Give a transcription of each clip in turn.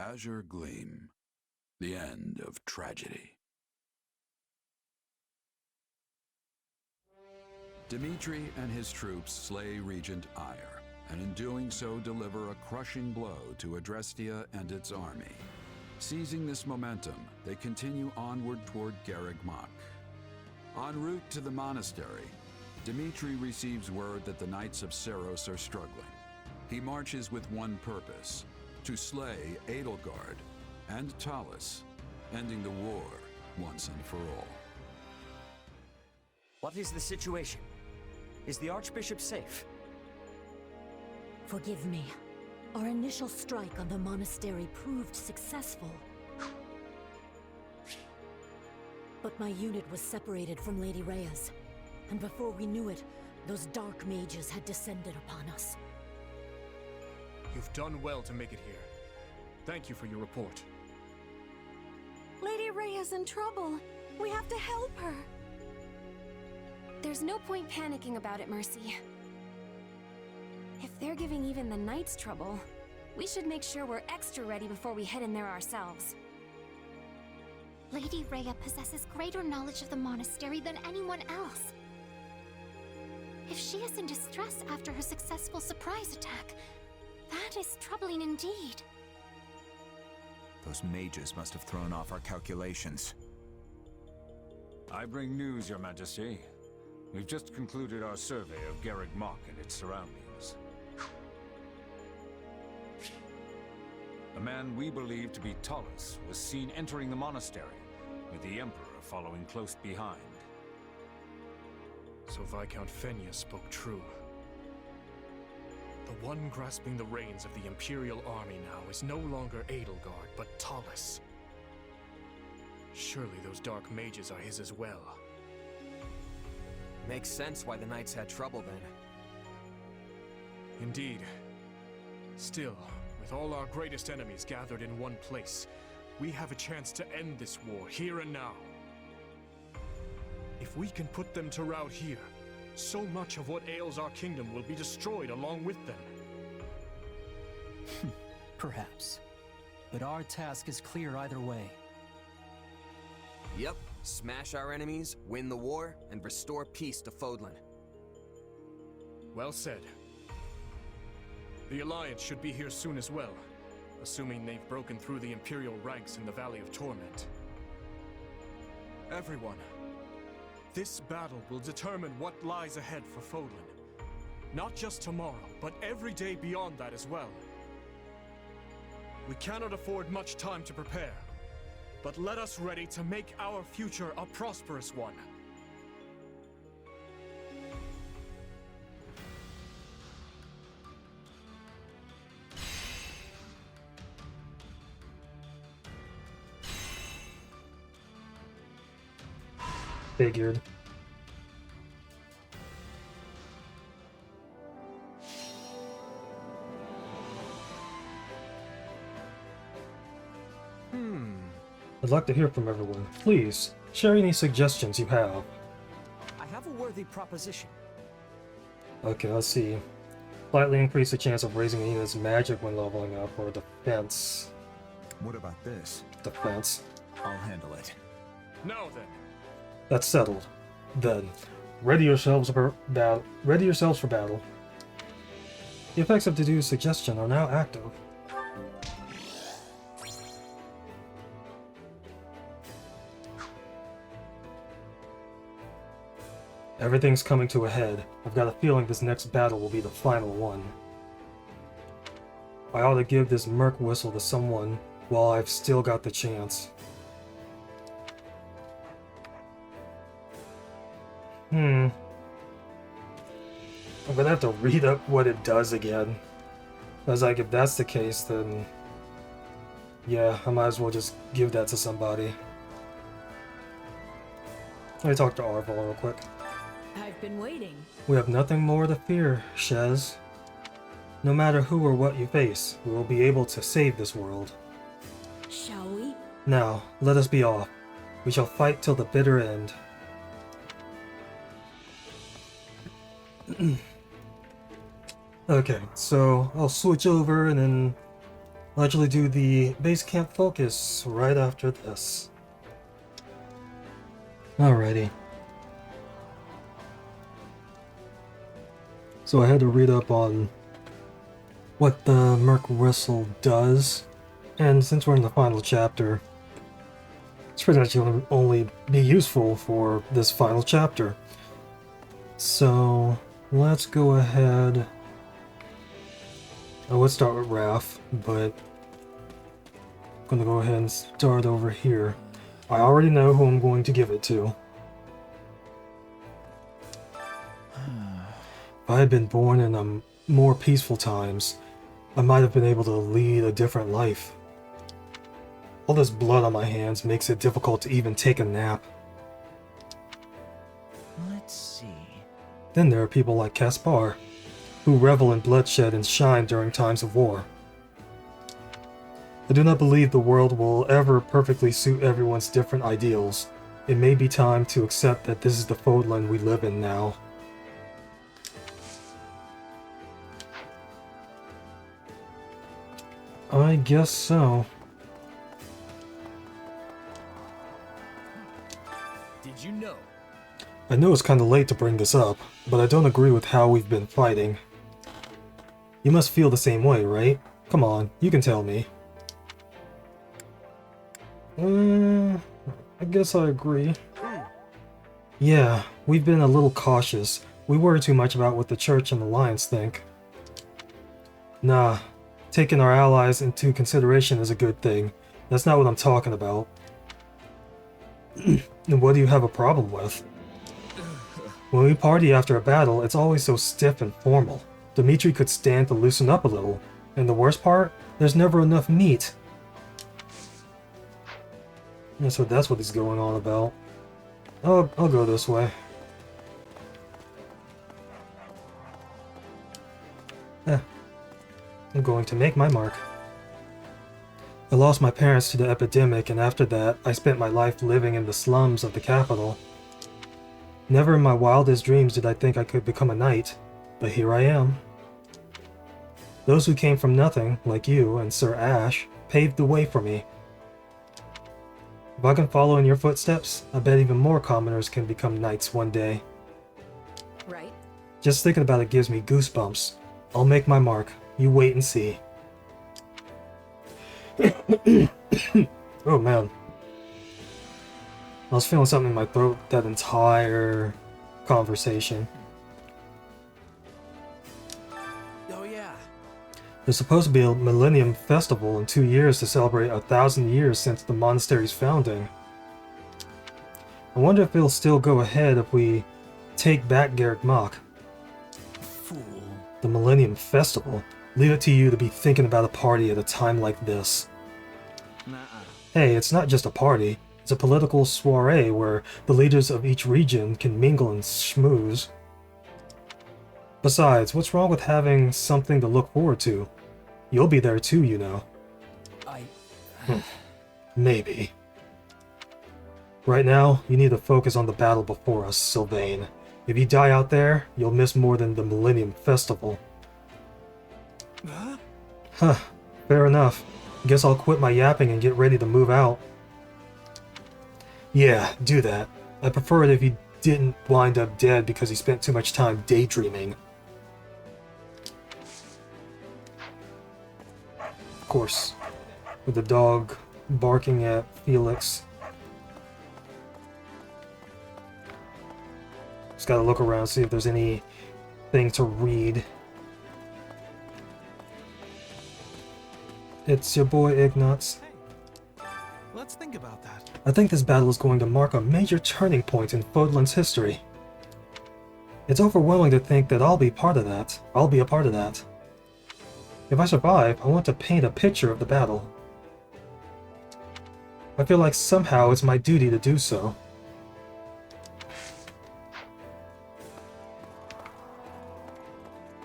Azure Gleam. The end of tragedy. Dimitri and his troops slay Regent Aegir, and in doing so deliver a crushing blow to Adrestia and its army. Seizing this momentum, they continue onward toward Garreg Mach. En route to the monastery, Dimitri receives word that the Knights of Seiros are struggling. He marches with one purpose: to slay Edelgard and Talus, ending the war once and for all. What is the situation? Is the Archbishop safe? Forgive me. Our initial strike on the monastery proved successful. But my unit was separated from Lady Rhea's, and before we knew it, those dark mages had descended upon us. You've done well to make it here. Thank you for your report. Lady Rhea's in trouble. We have to help her. There's no point panicking about it, Mercy. If they're giving even the Knights trouble, we should make sure we're extra ready before we head in there ourselves. Lady Rhea possesses greater knowledge of the monastery than anyone else. If she is in distress after her successful surprise attack, that is troubling indeed. Those mages must have thrown off our calculations. I bring news, Your Majesty. We've just concluded our survey of Garreg Mach and its surroundings. A man we believe to be Talus was seen entering the monastery, with the Emperor following close behind. So Viscount Fenya spoke true. The one grasping the reins of the Imperial army now is no longer Edelgard, but Talus. Surely those dark mages are his as well. Makes sense why the Knights had trouble then. Indeed. Still, with all our greatest enemies gathered in one place, we have a chance to end this war here and now. If we can put them to rout here, so much of what ails our kingdom will be destroyed along with them. Perhaps. But our task is clear either way. Yep, smash our enemies, win the war, and restore peace to Fodlan. Well said. The Alliance should be here soon as well, assuming they've broken through the Imperial ranks in the Valley of Torment. Everyone, this battle will determine what lies ahead for Fodlan. Not just tomorrow, but every day beyond that as well. We cannot afford much time to prepare, but let us ready to make our future a prosperous one. Figured. I'd like to hear from everyone. Please, share any suggestions you have. I have a worthy proposition. Okay, let's see. Slightly increase the chance of raising a unit's magic when leveling up, or defense. What about this? Defense. I'll handle it. Now then. That's settled. Then, ready yourselves for battle. Ready yourselves for battle. The effects of Dedu's suggestion are now active. Everything's coming to a head. I've got a feeling this next battle will be the final one. I ought to give this Merc whistle to someone while I've still got the chance. I'm gonna have to read up what it does again. Because, like, if that's the case, then... yeah, I might as well just give that to somebody. Let me talk to Arval real quick. I've been waiting. We have nothing more to fear, Shez. No matter who or what you face, we will be able to save this world. Shall we? Now, let us be off. We shall fight till the bitter end. Okay, so I'll switch over and then I'll actually do the base camp focus right after this. Alrighty. So I had to read up on what the Merc Whistle does, and since we're in the final chapter, it's pretty much going to only be useful for this final chapter. So let's go ahead. Oh, let's start with Raph, but I'm going to go ahead and start over here. I already know who I'm going to give it to. If I had been born in more peaceful times, I might have been able to lead a different life. All this blood on my hands makes it difficult to even take a nap. Let's see. Then there are people like Caspar, who revel in bloodshed and shine during times of war. I do not believe the world will ever perfectly suit everyone's different ideals. It may be time to accept that this is the Fodlan we live in now. I guess so. Did you know? I know it's kinda late to bring this up, but I don't agree with how we've been fighting. You must feel the same way, right? Come on, you can tell me. I guess I agree. Yeah, we've been a little cautious. We worry too much about what the Church and Alliance think. Nah, taking our allies into consideration is a good thing. That's not what I'm talking about. And what do you have a problem with? When we party after a battle, it's always so stiff and formal. Dimitri could stand to loosen up a little. And the worst part? There's never enough meat. Yeah, so that's what he's going on about. I'll go this way. I'm going to make my mark. I lost my parents to the epidemic, and after that, I spent my life living in the slums of the capital. Never in my wildest dreams did I think I could become a knight, but here I am. Those who came from nothing, like you and Sir Ash, paved the way for me. If I can follow in your footsteps, I bet even more commoners can become knights one day. Right? Just thinking about it gives me goosebumps. I'll make my mark. You wait and see. Oh man. I was feeling something in my throat that entire conversation. Oh yeah. There's supposed to be a Millennium Festival in 2 years to celebrate 1,000 years since the monastery's founding. I wonder if it'll still go ahead if we take back Garreg Mach. Fool. The Millennium Festival? Leave it to you to be thinking about a party at a time like this. Nuh-uh. Hey, it's not just a party. It's a political soiree where the leaders of each region can mingle and schmooze. Besides, what's wrong with having something to look forward to? You'll be there too, you know. Maybe. Right now, you need to focus on the battle before us, Sylvain. If you die out there, you'll miss more than the Millennium Festival. Huh, fair enough. Guess I'll quit my yapping and get ready to move out. Yeah, do that. I'd prefer it if you didn't wind up dead because he spent too much time daydreaming. Of course, with the dog barking at Felix. Just gotta look around, see if there's anything to read. It's your boy Ignatz. Let's think about that. I think this battle is going to mark a major turning point in Fodlan's history. It's overwhelming to think that I'll be a part of that. If I survive, I want to paint a picture of the battle. I feel like somehow it's my duty to do so.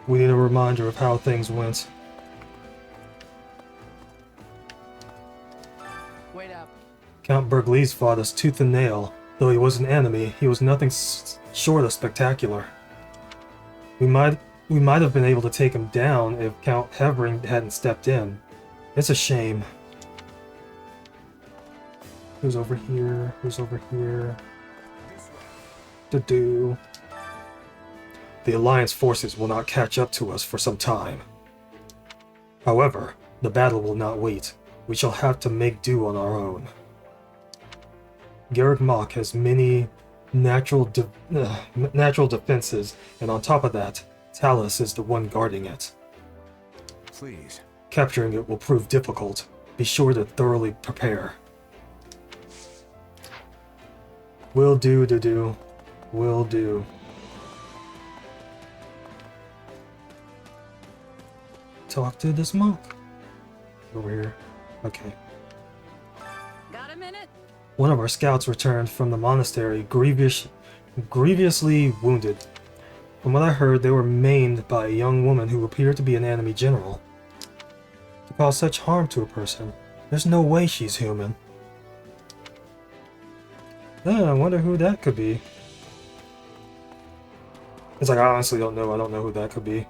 We need a reminder of how things went. Wait up. Count Bergliez fought us tooth and nail. Though he was an enemy, he was nothing short of spectacular. We might have been able to take him down if Count Hevering hadn't stepped in. It's a shame. Who's over here? Who's over here? The Alliance forces will not catch up to us for some time. However, the battle will not wait. We shall have to make do on our own. Garreg Mach has many natural defenses, and on top of that, Talus is the one guarding it. Please. Capturing it will prove difficult. Be sure to thoroughly prepare. Will do, do. Will do. Talk to this monk. Over here. Okay. Got a minute? One of our scouts returned from the monastery grievously wounded. From what I heard, they were maimed by a young woman who appeared to be an enemy general. To cause such harm to a person, there's no way she's human. I wonder who that could be. It's like, I honestly don't know. I don't know who that could be.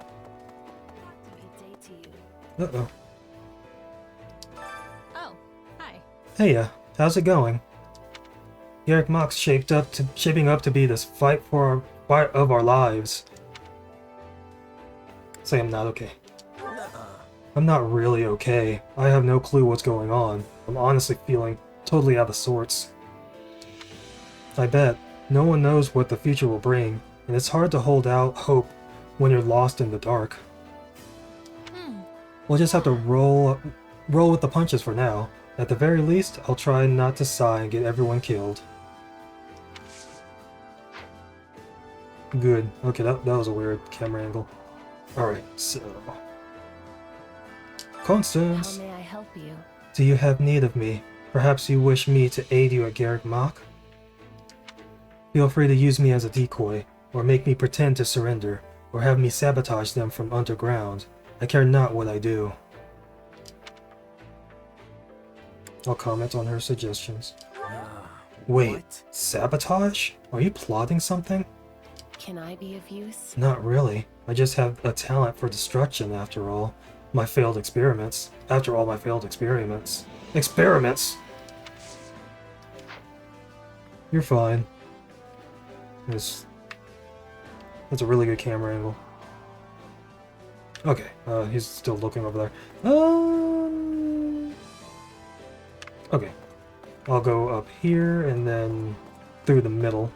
Uh-oh. Oh, hi. Hey, how's it going? Garreg Mach's shaping up to be this fight of our lives. Say I'm not okay. I'm not really okay. I have no clue what's going on. I'm honestly feeling totally out of sorts. I bet. No one knows what the future will bring, and it's hard to hold out hope when you're lost in the dark. We'll just have to roll with the punches for now. At the very least, I'll try not to sigh and get everyone killed. Good. Okay, that was a weird camera angle. Alright, so... Constance! How may I help you? Do you have need of me? Perhaps you wish me to aid you at Garreg Mach? Feel free to use me as a decoy, or make me pretend to surrender, or have me sabotage them from underground. I care not what I do. I'll comment on her suggestions. Wait, what? Sabotage? Are you plotting something? Can I be of use? Not really. I just have a talent for destruction after all. My failed experiments. After all my failed experiments. Experiments? You're fine. That's a really good camera angle. Okay, he's still looking over there. Okay. I'll go up here and then through the middle.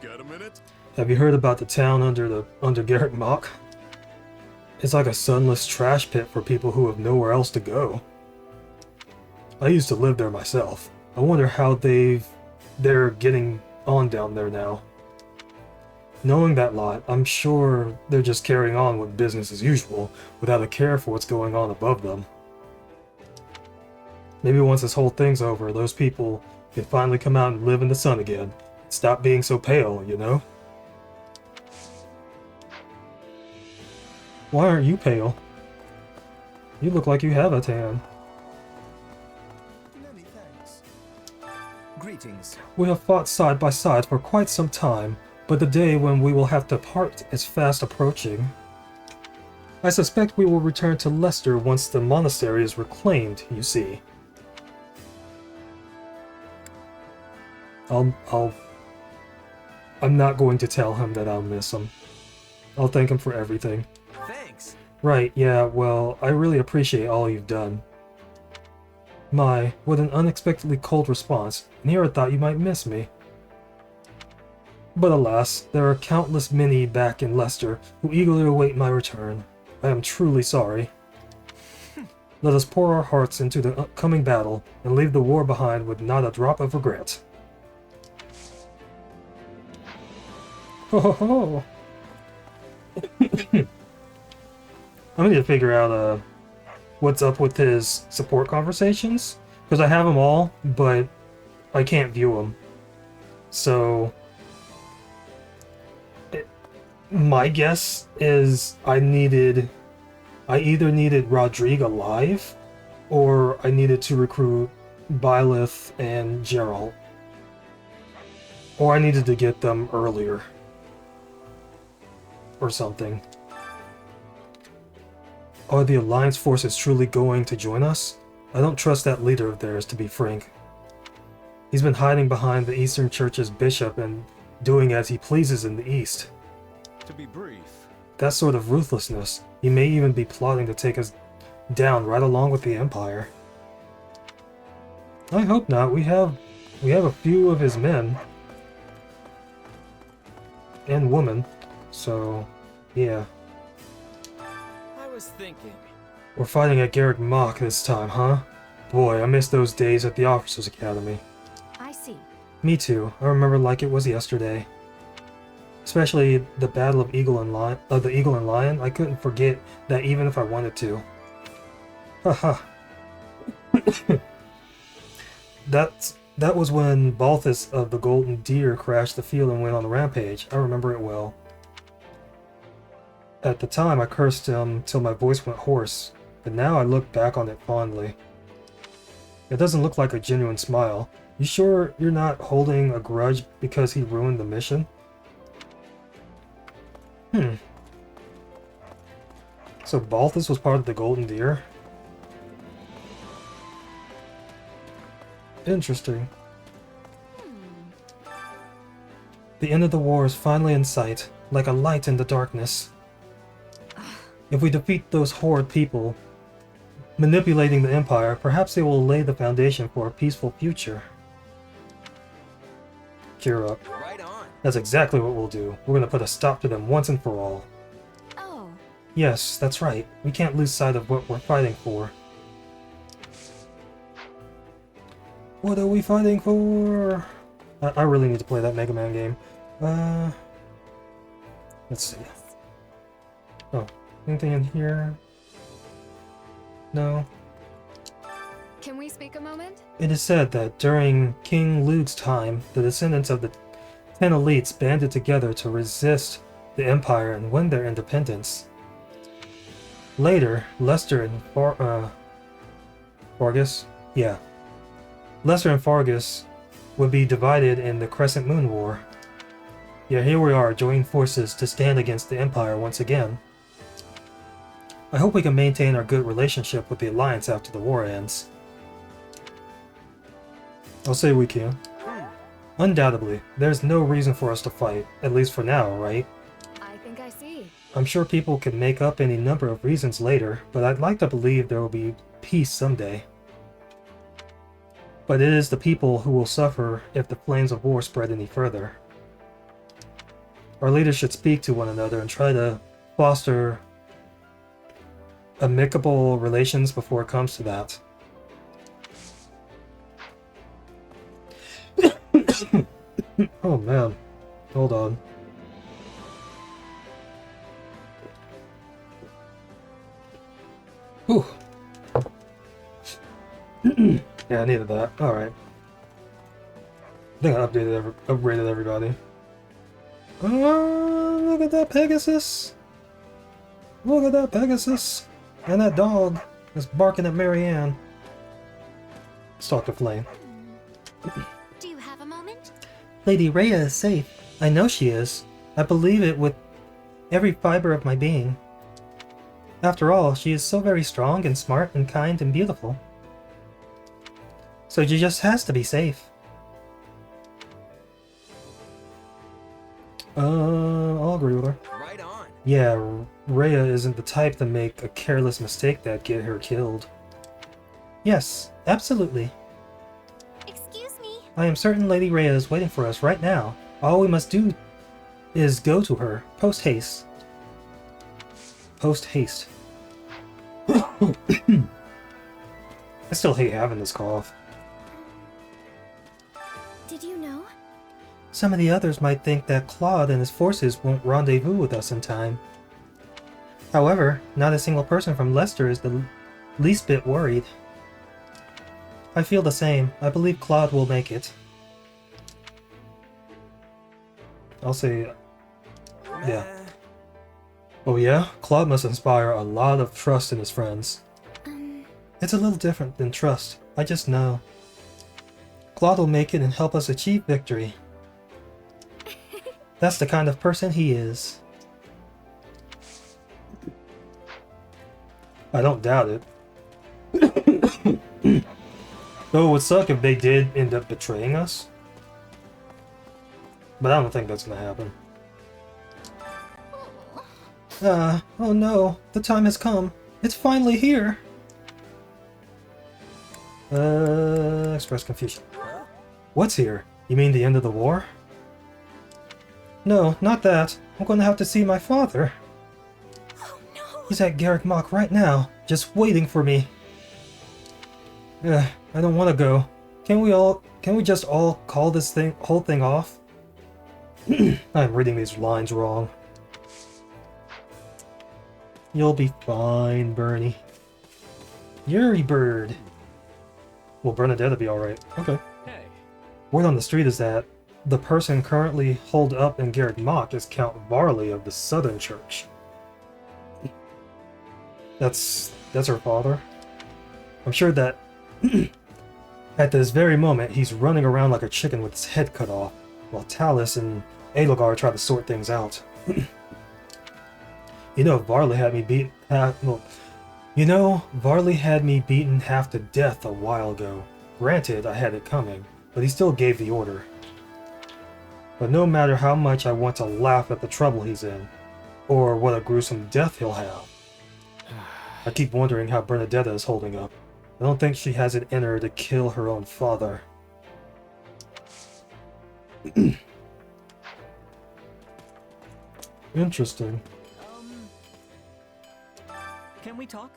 Got a minute? Have you heard about the town under Garreg Mach? It's like a sunless trash pit for people who have nowhere else to go. I used to live there myself. I wonder how they're getting on down there now. Knowing that lot, I'm sure they're just carrying on with business as usual, without a care for what's going on above them. Maybe once this whole thing's over, those people can finally come out and live in the sun again. Stop being so pale, you know? Why aren't you pale? You look like you have a tan. Many thanks. Greetings. We have fought side by side for quite some time, but the day when we will have to part is fast approaching. I suspect we will return to Leicester once the monastery is reclaimed, you see. I'm not going to tell him that I'll miss him. I'll thank him for everything. Thanks. Right, yeah, well, I really appreciate all you've done. My, what an unexpectedly cold response, and here I thought you might miss me. But alas, there are countless many back in Leicester who eagerly await my return. I am truly sorry. Let us pour our hearts into the upcoming battle and leave the war behind with not a drop of regret. Ho ho ho! I need to figure out what's up with his support conversations, because I have them all, but I can't view them. So my guess is I either needed Rodrigue alive, or I needed to recruit Byleth and Geralt, or I needed to get them earlier, or something. Are the Alliance forces truly going to join us? I don't trust that leader of theirs, to be frank. He's been hiding behind the Eastern Church's bishop and doing as he pleases in the East. To be brief, That sort of ruthlessness, he may even be plotting to take us down right along with the Empire. I hope not. We have a few of his men. And women. So, yeah. I was thinking. We're fighting at Garreg Mach this time, huh? Boy, I miss those days at the Officers' Academy. I see. Me too. I remember like it was yesterday. Especially the Battle of the Eagle and Lion. I couldn't forget that even if I wanted to. Haha. That was when Balthus of the Golden Deer crashed the field and went on a rampage. I remember it well. At the time, I cursed him till my voice went hoarse, but now I look back on it fondly. It doesn't look like a genuine smile. You sure you're not holding a grudge because he ruined the mission? So Balthus was part of the Golden Deer? Interesting. The end of the war is finally in sight, like a light in the darkness. If we defeat those horrid people manipulating the Empire, perhaps they will lay the foundation for a peaceful future. Cheer up. Right on. That's exactly what we'll do. We're gonna put a stop to them once and for all. Oh. Yes, that's right. We can't lose sight of what we're fighting for. What are we fighting for? I really need to play that Mega Man game. Let's see. Oh, anything in here? No. Can we speak a moment? It is said that during King Luke's time, the descendants of the 10 elites banded together to resist the Empire and win their independence. Later, Lester and Fargus? Yeah. Lester and Fargus would be divided in the Crescent Moon War. Yet here we are, joining forces to stand against the Empire once again. I hope we can maintain our good relationship with the Alliance after the war ends. I'll say we can. Undoubtedly, there's no reason for us to fight, at least for now, right? I think I see. I'm sure people can make up any number of reasons later, but I'd like to believe there will be peace someday. But it is the people who will suffer if the flames of war spread any further. Our leaders should speak to one another and try to foster amicable relations before it comes to that. Oh man, hold on. Whew. Yeah, I needed that. Alright. I think I upgraded everybody. Oh, look at that Pegasus! Look at that Pegasus! And that dog is barking at Marianne. Stalk the flame. Do you have a moment? Lady Rhea is safe. I know she is. I believe it with every fiber of my being. After all, she is so very strong and smart and kind and beautiful. So she just has to be safe. I'll agree with her. Right on. Yeah, Rhea isn't the type to make a careless mistake that get her killed. Yes, absolutely. Excuse me. I am certain Lady Rhea is waiting for us right now. All we must do is go to her, post-haste. Post-haste. I still hate having this cough. Did you know? Some of the others might think that Claude and his forces won't rendezvous with us in time. However, not a single person from Leicester is the least bit worried. I feel the same. I believe Claude will make it. I'll say... yeah. Oh yeah? Claude must inspire a lot of trust in his friends. It's a little different than trust. I just know. Claude will make it and help us achieve victory. That's the kind of person he is. I don't doubt it. Though it would suck if they did end up betraying us. But I don't think that's gonna happen. Oh no, the time has come. It's finally here. Express confusion. What's here? You mean the end of the war? No, not that. I'm gonna have to see my father. Oh no! He's at Garreg Mach right now, just waiting for me. I don't want to go. Can we just all call this whole thing off? I'm reading these lines wrong. You'll be fine, Bernie. Yuri Bird. Well, Bernadette'll be alright. Okay. Hey. Word on the street is that the person currently holed up in Garreg Mach is Count Varley of the Southern Church. That's her father. I'm sure that at this very moment he's running around like a chicken with his head cut off, while Talus and Edelgar try to sort things out. Varley had me beaten half to death a while ago. Granted, I had it coming, but he still gave the order. But no matter how much I want to laugh at the trouble he's in, or what a gruesome death he'll have, I keep wondering how Bernadette is holding up. I don't think she has it in her to kill her own father. Interesting. Can we talk?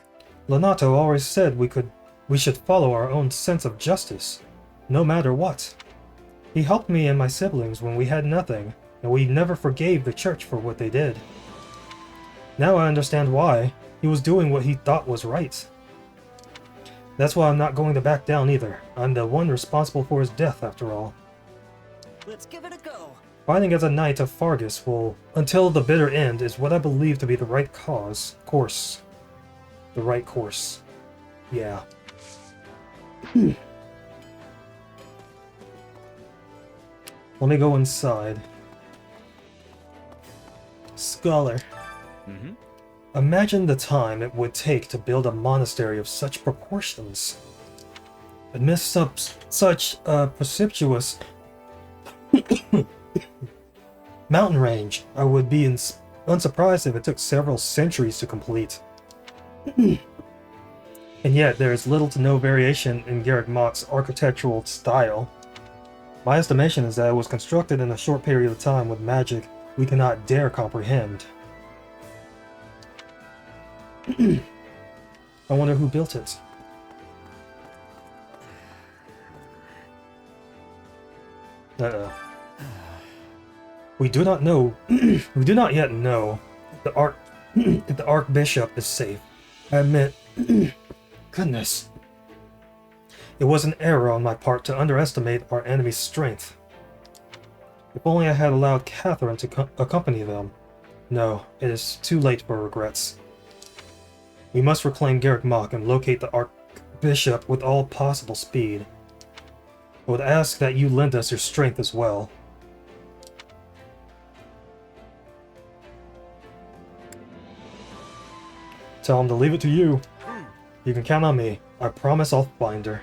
Lonato always said we should follow our own sense of justice, no matter what. He helped me and my siblings when we had nothing, and we never forgave the church for what they did. Now I understand why. He was doing what he thought was right. That's why I'm not going to back down either. I'm the one responsible for his death, after all. Let's give it a go. Fighting as a knight of Fargus until the bitter end, is what I believe to be the right course. The right course. Yeah. Let me go inside. Scholar. Imagine the time it would take to build a monastery of such proportions. Amidst such a precipitous mountain range, I would be unsurprised if it took several centuries to complete. And yet, there is little to no variation in Garreg Mach's architectural style. My estimation is that it was constructed in a short period of time with magic we cannot dare comprehend. I wonder who built it. We do not know. We do not yet know if the Archbishop is safe. I admit. Goodness. It was an error on my part to underestimate our enemy's strength. If only I had allowed Catherine to accompany them. No, it is too late for regrets. We must reclaim Garreg Mach and locate the Archbishop with all possible speed. I would ask that you lend us your strength as well. Tell him to leave it to you. You can count on me. I promise I'll find her.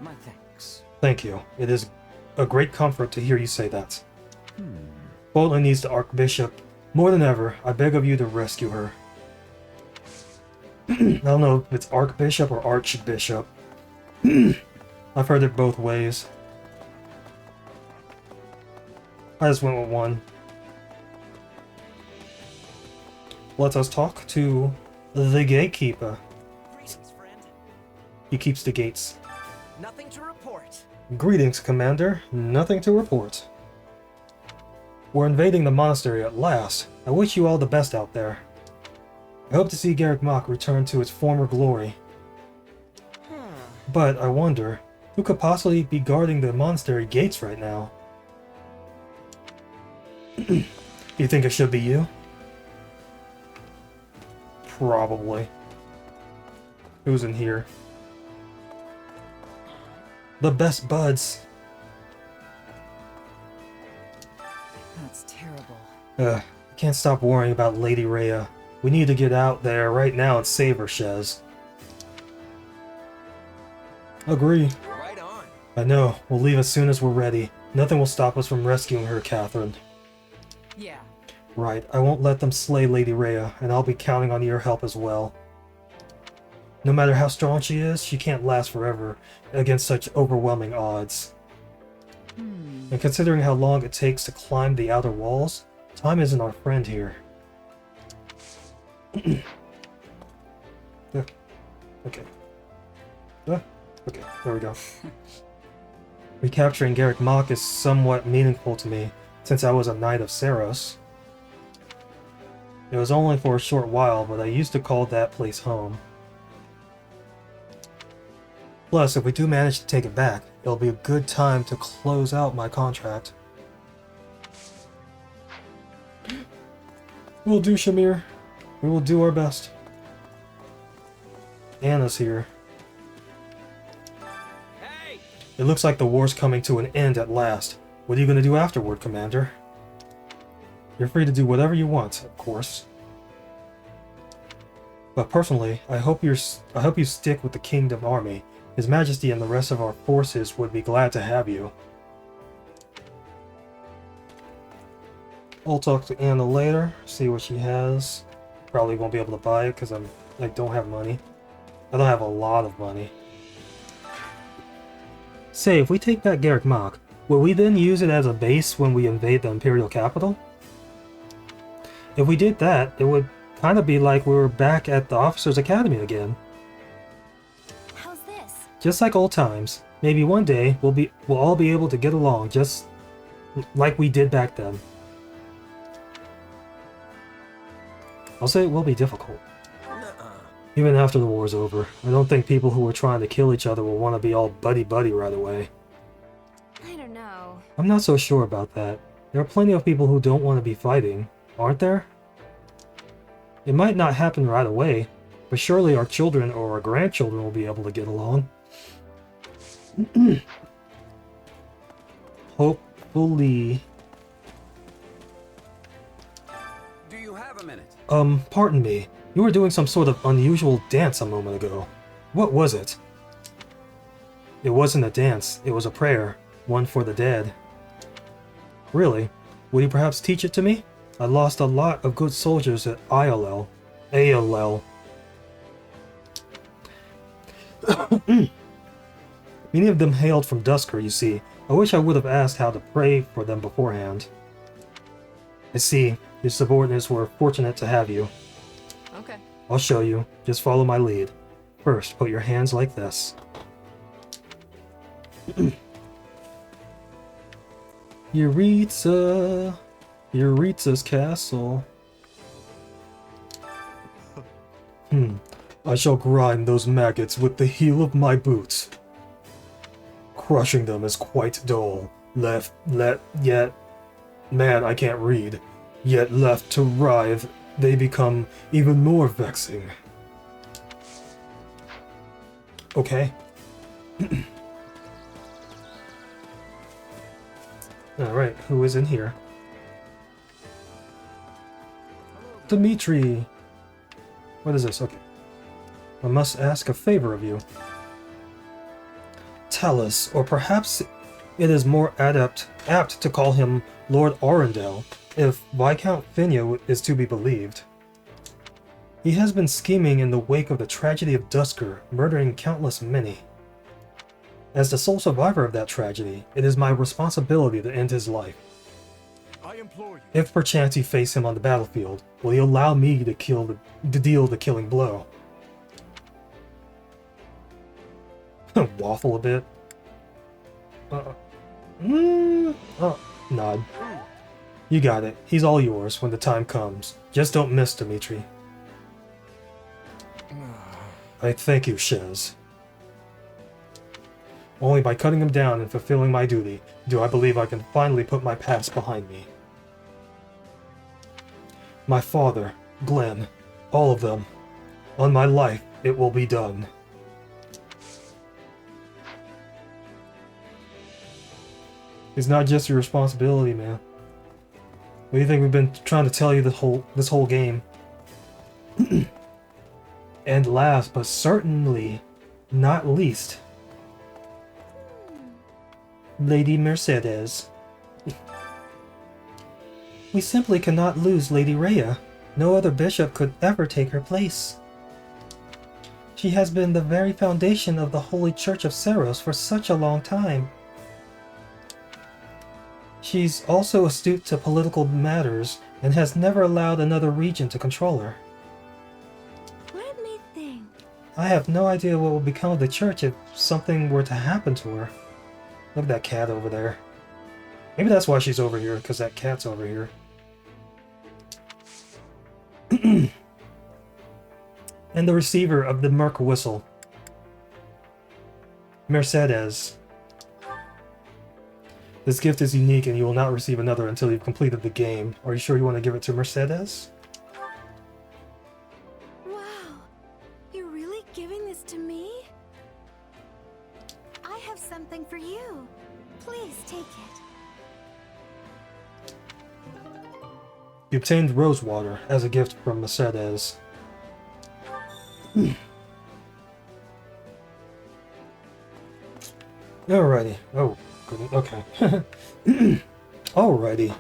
My thanks. Thank you. It is a great comfort to hear you say that. Fodlan needs the Archbishop. More than ever, I beg of you to rescue her. I don't know if it's Archbishop or Archbishop. I've heard it both ways. I just went with one. Let us talk to the gatekeeper. Greetings, friend. He keeps the gates. Nothing to report. Greetings, Commander. Nothing to report. We're invading the monastery at last. I wish you all the best out there. I hope to see Garreg Mach return to its former glory. But I wonder, who could possibly be guarding the monastery gates right now? You think it should be you? Probably. Who's in here? The best buds. That's terrible. I can't stop worrying about Lady Rhea. We need to get out there right now and save her, Shez. Agree. Right on. I know. We'll leave as soon as we're ready. Nothing will stop us from rescuing her, Catherine. Yeah. Right. I won't let them slay Lady Rhea, and I'll be counting on your help as well. No matter how strong she is, she can't last forever against such overwhelming odds. And considering how long it takes to climb the outer walls, time isn't our friend here. Okay. Okay, there we go. Recapturing Garreg Mach is somewhat meaningful to me, since I was a Knight of Seiros. It was only for a short while, but I used to call that place home. Plus, if we do manage to take it back, it'll be a good time to close out my contract. We'll do, Shamir. We will do our best. Anna's here. Hey! It looks like the war's coming to an end at last. What are you going to do afterward, Commander? You're free to do whatever you want, of course. But personally, I hope you stick with the Kingdom Army. His Majesty and the rest of our forces would be glad to have you. I'll talk to Anna later, see what she has. Probably won't be able to buy it because I don't have money. I don't have a lot of money. Say, if we take back Garreg Mach, will we then use it as a base when we invade the Imperial capital? If we did that, it would kind of be like we were back at the Officers' Academy again. How's this? Just like old times. Maybe one day we'll all be able to get along just like we did back then. I'll say it will be difficult. Even after the war's over, I don't think people who are trying to kill each other will want to be all buddy-buddy right away. I don't know. I'm not so sure about that. There are plenty of people who don't want to be fighting, aren't there? It might not happen right away, but surely our children or our grandchildren will be able to get along. Hopefully. Do you have a minute? Pardon me. You were doing some sort of unusual dance a moment ago. What was it? It wasn't a dance, it was a prayer. One for the dead. Really? Would you perhaps teach it to me? I lost a lot of good soldiers at ALL. Many of them hailed from Dusker, you see. I wish I would have asked how to pray for them beforehand. I see. Your subordinates were fortunate to have you. Okay. I'll show you. Just follow my lead. First, put your hands like this. Yuritsa's castle. I shall grind those maggots with the heel of my boots. Crushing them is quite dull. Man, I can't read. Yet left to writhe, they become even more vexing. Okay. Alright, who is in here? Dimitri! What is this? Okay. I must ask a favor of you. Tell us, or perhaps it is more apt to call him Lord Arundel, if Viscount Finio is to be believed. He has been scheming in the wake of the tragedy of Dusker, murdering countless many. As the sole survivor of that tragedy, it is my responsibility to end his life. I implore you. If perchance you face him on the battlefield, will you allow me to deal the killing blow? Waffle a bit. Nod. You got it. He's all yours when the time comes. Just don't miss, Dimitri. I thank you, Shez. Only by cutting him down and fulfilling my duty do I believe I can finally put my past behind me. My father, Glenn, all of them. On my life, it will be done. It's not just your responsibility, man. What do you think we've been trying to tell you this whole game? And last, but certainly not least, Lady Mercedes. We simply cannot lose Lady Rhea. No other bishop could ever take her place. She has been the very foundation of the Holy Church of Seiros for such a long time. She's also astute to political matters and has never allowed another regent to control her. Let me think. I have no idea what would become of the church if something were to happen to her. Look at that cat over there. Maybe that's why she's over here, because that cat's over here. And the receiver of the Merc whistle. Mercedes. This gift is unique and you will not receive another until you've completed the game. Are you sure you want to give it to Mercedes? Wow. You're really giving this to me? I have something for you. Please take it. You obtained rose water as a gift from Mercedes. Alrighty. Oh, good. Okay. Alrighty.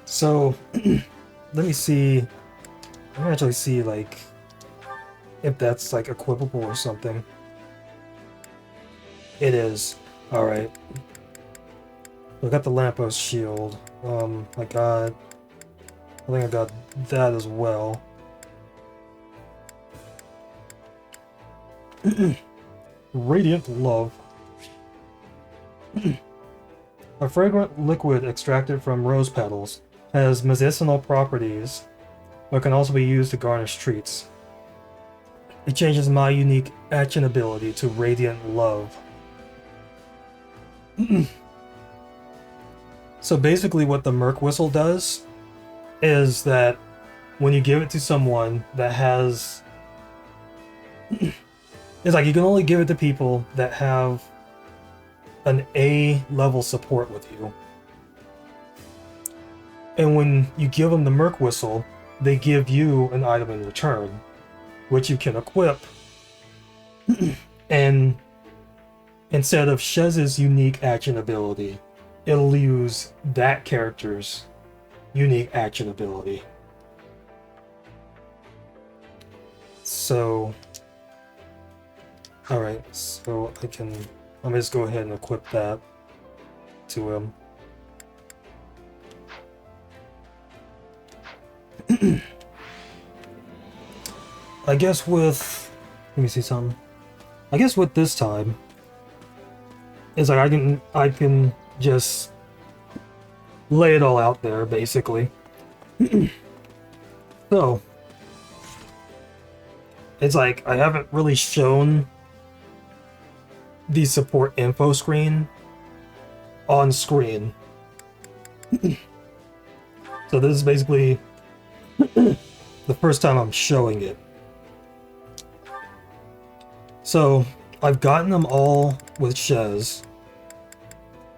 So, let me see. Let me actually see, like, if that's, like, equipable or something. It is. Alright. I got the lamppost shield. I think I got that as well. Radiant Love. A fragrant liquid extracted from rose petals has medicinal properties, but can also be used to garnish treats. It changes my unique action ability to Radiant Love. So basically what the Merc Whistle does is that when you give it to someone that has... It's like you can only give it to people that have an A level support with you. And when you give them the Merc Whistle, they give you an item in return, which you can equip. And instead of Shez's unique action ability, it'll use that character's unique action ability. So... Alright, so let me just go ahead and equip that to him. I guess with... Let me see something. I guess with this time, is like I can just lay it all out there, basically. So, it's like I haven't really shown the support info screen on screen. So this is basically the first time I'm showing it. So I've gotten them all with Shez,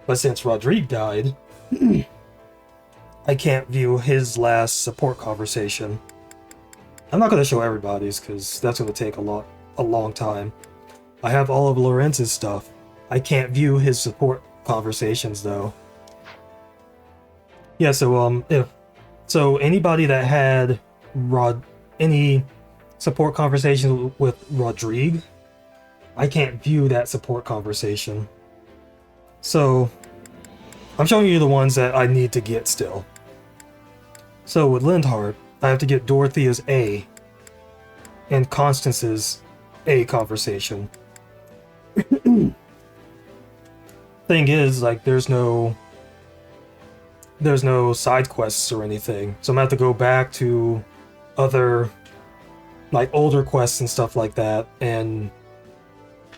but since Rodrigue died, I can't view his last support conversation. I'm not going to show everybody's because that's going to take a long time. I have all of Lorenz's stuff. I can't view his support conversations though. Yeah, so anybody that had any support conversation with Rodrigue, I can't view that support conversation. So I'm showing you the ones that I need to get still. So with Lindhart, I have to get Dorothea's A and Constance's A conversation. Thing is, like, there's no side quests or anything, so I'm gonna have to go back to other, like, older quests and stuff like that, and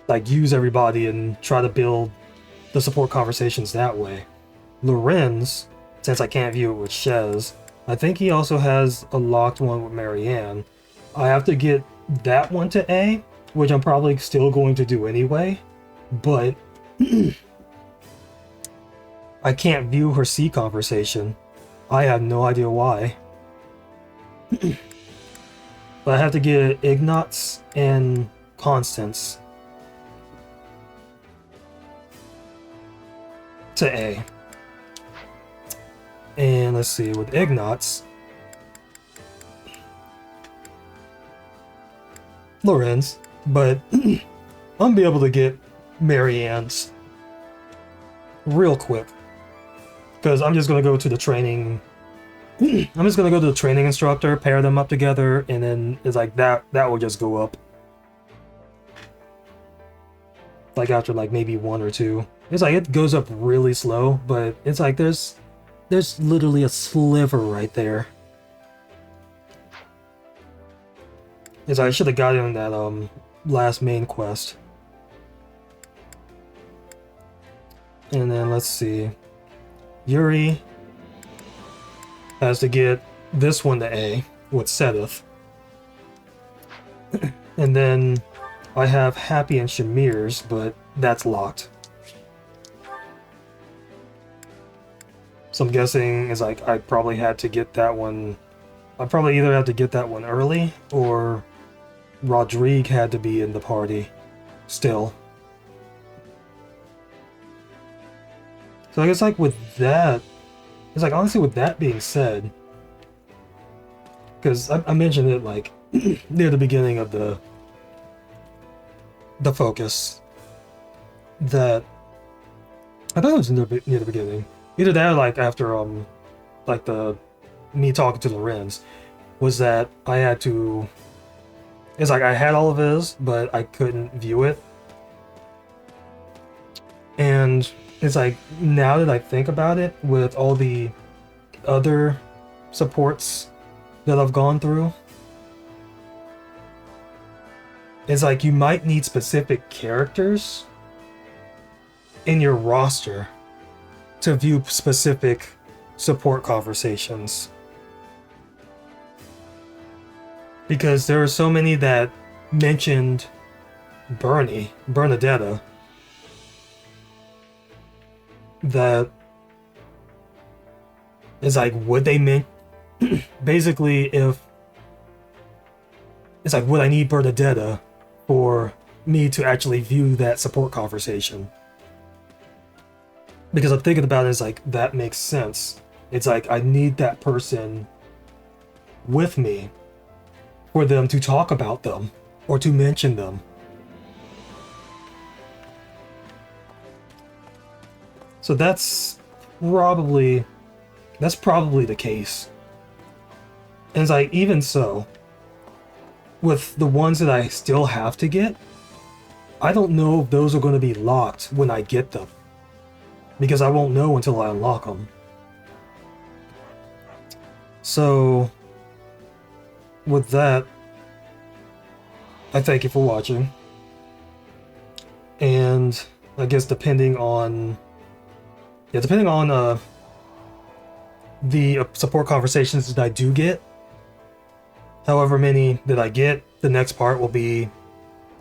like use everybody and try to build the support conversations that way. Lorenz, since I can't view it with Shez, I think he also has a locked one with Marianne. I have to get that one to A, which I'm probably still going to do anyway, but I can't view her C conversation. I have no idea why. But I have to get Ignatz and Constance to A. And let's see, with Ignatz, Lorenz, but I'm gonna be able to get Marianne's real quick. Because I'm just gonna go to the training. I'm just gonna go to the training instructor, pair them up together, and then it's like that will just go up. Like after like maybe 1 or 2. It's like it goes up really slow, but it's like there's literally a sliver right there. It's like I should have gotten that last main quest. And then let's see. Yuri has to get this one to A with Sedith. And then I have Happy and Shamir's, but that's locked. So I'm guessing it's like I probably had to get that one. I probably either had to get that one early or Rodrigue had to be in the party still. So I guess like with that, it's like honestly with that being said, because I mentioned it like near the beginning of the focus, that I thought it was near the beginning. Either that or like after like me talking to Lorenz, was that I had to. It's like I had all of his, but I couldn't view it. And it's like, now that I think about it, with all the other supports that I've gone through, it's like you might need specific characters in your roster to view specific support conversations. Because there are so many that mentioned Bernadetta, that is like, would they mean basically if it's like, would I need Bernadetta for me to actually view that support conversation? Because I'm thinking about it, it's like, that makes sense. It's like, I need that person with me for them to talk about them or to mention them. So that's probably the case. And it's like, even so, with the ones that I still have to get, I don't know if those are going to be locked when I get them. Because I won't know until I unlock them. So, with that, I thank you for watching. And I guess depending on the support conversations that I do get, however many that I get, the next part will be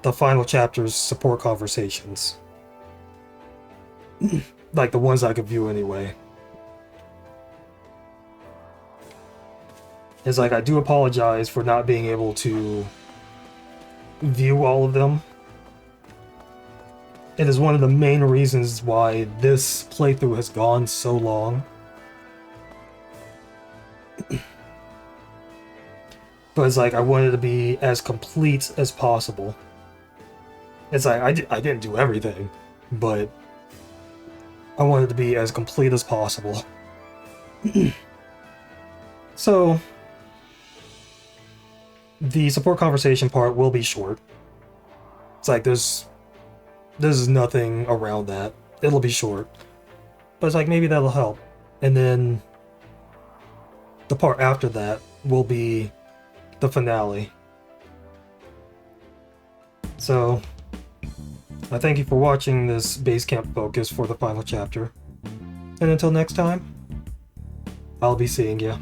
the final chapter's support conversations. Like the ones I could view anyway. It's like, I do apologize for not being able to view all of them. It is one of the main reasons why this playthrough has gone so long. But it's like, I wanted to be as complete as possible. It's like, I didn't do everything, but I wanted to be as complete as possible. So, the support conversation part will be short. It's like, there's nothing around that. It'll be short. But it's like, maybe that'll help. And then the part after that will be the finale. So, I thank you for watching this base camp focus for the final chapter. And until next time, I'll be seeing you.